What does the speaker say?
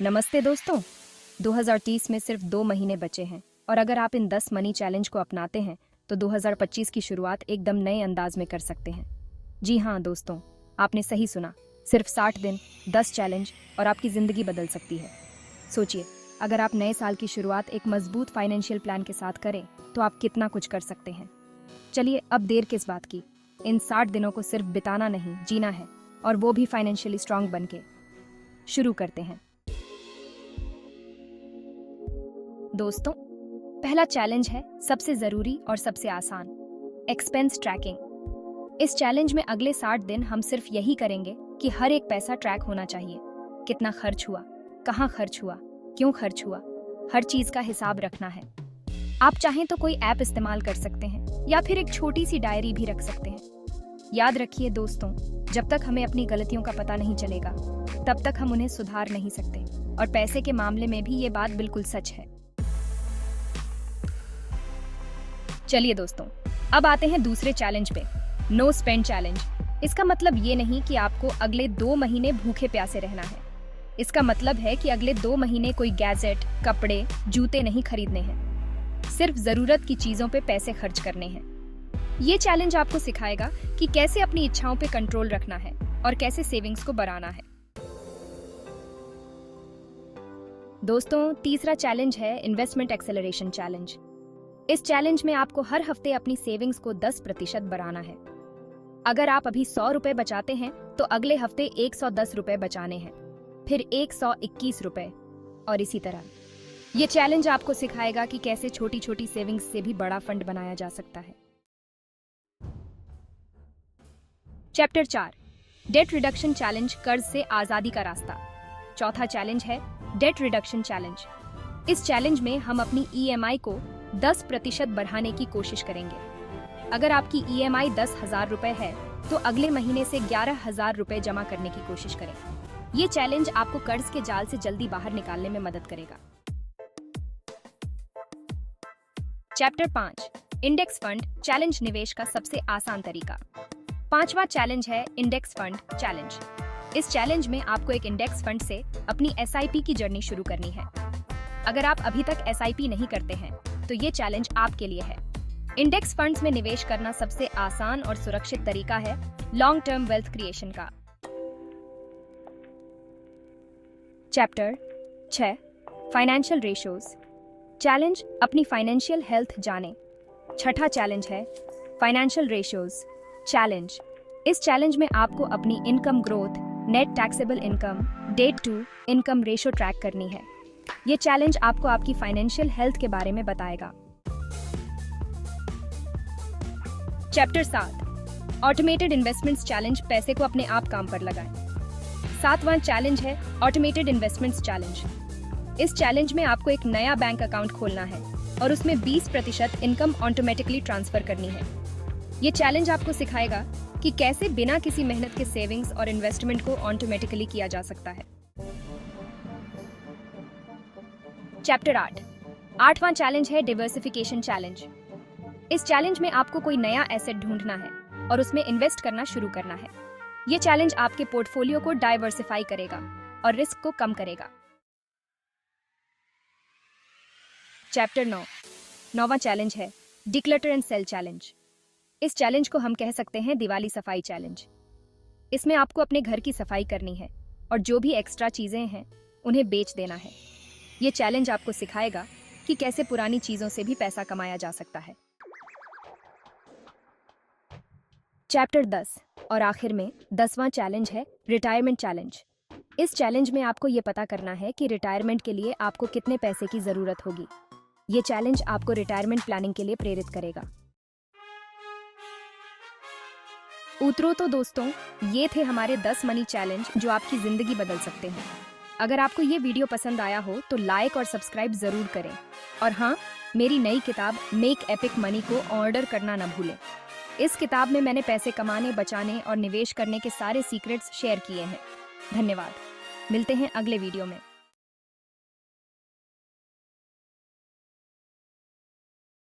नमस्ते दोस्तों। 2030 में सिर्फ 2 महीने बचे हैं और अगर आप इन 10 मनी चैलेंज को अपनाते हैं तो 2025 की शुरुआत एकदम नए अंदाज में कर सकते हैं। जी हाँ दोस्तों, आपने सही सुना। सिर्फ 60 दिन, 10 चैलेंज और आपकी ज़िंदगी बदल सकती है। सोचिए, अगर आप नए साल की शुरुआत एक मजबूत फाइनेंशियल प्लान के साथ करें तो आप कितना कुछ कर सकते हैं। चलिए, अब देर किस बात की। इन 60 दिनों को सिर्फ बिताना नहीं, जीना है, और वो भी फाइनेंशियली स्ट्रांग बन के। शुरू करते हैं दोस्तों। पहला चैलेंज है सबसे जरूरी और सबसे आसान, एक्सपेंस ट्रैकिंग। इस चैलेंज में अगले 60 दिन हम सिर्फ यही करेंगे कि हर एक पैसा ट्रैक होना चाहिए। कितना खर्च हुआ, कहाँ खर्च हुआ, क्यों खर्च हुआ, हर चीज का हिसाब रखना है। आप चाहें तो कोई ऐप इस्तेमाल कर सकते हैं या फिर एक छोटी सी डायरी भी रख सकते हैं। याद रखिए दोस्तों, जब तक हमें अपनी गलतियों का पता नहीं चलेगा तब तक हम उन्हें सुधार नहीं सकते, और पैसे के मामले में भी ये बात बिल्कुल सच है। चलिए दोस्तों, अब आते हैं दूसरे चैलेंज पे, नो स्पेंड चैलेंज। इसका मतलब ये नहीं कि आपको अगले 2 महीने भूखे प्यासे रहना है। इसका मतलब है कि अगले 2 महीने कोई गैजेट, कपड़े, जूते नहीं खरीदने हैं। सिर्फ जरूरत की चीजों पे पैसे खर्च करने हैं। ये चैलेंज आपको सिखाएगा कि कैसे अपनी इच्छाओं पे कंट्रोल रखना है और कैसे सेविंग्स को बढ़ाना है। दोस्तों, तीसरा चैलेंज है इन्वेस्टमेंट एक्सेलरेशन चैलेंज। इस चैलेंज में आपको हर हफ्ते अपनी सेविंग्स को 10% बढ़ाना है। अगर आप अभी 100 रुपए बचाते हैं तो अगले हफ्ते 110 रुपए बचाने हैं, फिर 121 रुपए, और इसी तरह। ये चैलेंज आपको सिखाएगा कि कैसे छोटी छोटी सेविंग्स से भी बड़ा फंड बनाया जा सकता है। चैप्टर 4, डेट रिडक्शन चैलेंज, कर्ज से आजादी का रास्ता। चौथा चैलेंज है डेट रिडक्शन चैलेंज। इस चैलेंज में हम अपनी EMI को 10% बढ़ाने की कोशिश करेंगे। अगर आपकी EMI 10,000 रुपए है तो अगले महीने से 11,000 रुपए जमा करने की कोशिश करें। ये चैलेंज आपको कर्ज के जाल से जल्दी बाहर निकालने में मदद करेगा। चैप्टर 5, इंडेक्स फंड चैलेंज, निवेश का सबसे आसान तरीका। पांचवा चैलेंज है इंडेक्स फंड चैलेंज। इस चैलेंज में आपको एक इंडेक्स फंड से अपनी SIP की जर्नी शुरू करनी है। अगर आप अभी तक SIP नहीं करते हैं तो ये चैलेंज आपके लिए है। इंडेक्स फंड्स में निवेश करना सबसे आसान और सुरक्षित तरीका है लॉन्ग टर्म वेल्थ क्रिएशन का। चैप्टर 6, फाइनेंशियल रेशियोज चैलेंज, अपनी फाइनेंशियल हेल्थ जाने। छठा चैलेंज है फाइनेंशियल रेशियोज चैलेंज। इस चैलेंज में आपको अपनी income growth, net taxable income, debt to income ratio track करनी है। ये चैलेंज आपको आपकी फाइनेंशियल हेल्थ के बारे में बताएगा। चैप्टर 7, ऑटोमेटेड इन्वेस्टमेंट्स चैलेंज, पैसे को अपने आप काम पर लगाएं। 7वां चैलेंज है ऑटोमेटेड इन्वेस्टमेंट्स चैलेंज। इस चैलेंज में आपको एक नया बैंक अकाउंट खोलना है और उसमें 20% इनकम ऑटोमेटिकली ट्रांसफर करनी है। ये चैलेंज आपको सिखाएगा कि कैसे बिना किसी मेहनत के सेविंग्स और इन्वेस्टमेंट को ऑटोमेटिकली किया जा सकता है। चैप्टर 8, 8वां चैलेंज है डाइवर्सिफिकेशन चैलेंज। इस चैलेंज में आपको कोई नया एसेट ढूंढना है और उसमें इन्वेस्ट करना शुरू करना है। ये चैलेंज आपके पोर्टफोलियो को डाइवर्सिफाई करेगा और रिस्क को कम करेगा। चैप्टर 9, 9वां चैलेंज है डिक्लटर एंड सेल चैलेंज। इस चैलेंज को हम कह सकते हैं दिवाली सफाई चैलेंज। इसमें आपको अपने घर की सफाई करनी है और जो भी एक्स्ट्रा चीजें हैं उन्हें बेच देना है। ये चैलेंज आपको सिखाएगा कि कैसे पुरानी चीजों से भी पैसा कमाया जा सकता है। चैप्टर 10 और आखिर में 10वां चैलेंज है रिटायरमेंट चैलेंज। इस चैलेंज में आपको ये पता करना है कि रिटायरमेंट के लिए आपको कितने पैसे की जरूरत होगी। ये चैलेंज आपको रिटायरमेंट प्लानिंग के लिए प्रेरित करेगा। उतरो तो दोस्तों, ये थे हमारे 10 मनी चैलेंज जो आपकी जिंदगी बदल सकते हैं। अगर आपको ये वीडियो पसंद आया हो तो लाइक और सब्सक्राइब जरूर करें। और हाँ, मेरी नई किताब मेक एपिक मनी को ऑर्डर करना न भूलें। इस किताब में मैंने पैसे कमाने, बचाने और निवेश करने के सारे सीक्रेट्स शेयर किए हैं। धन्यवाद। मिलते हैं अगले वीडियो में।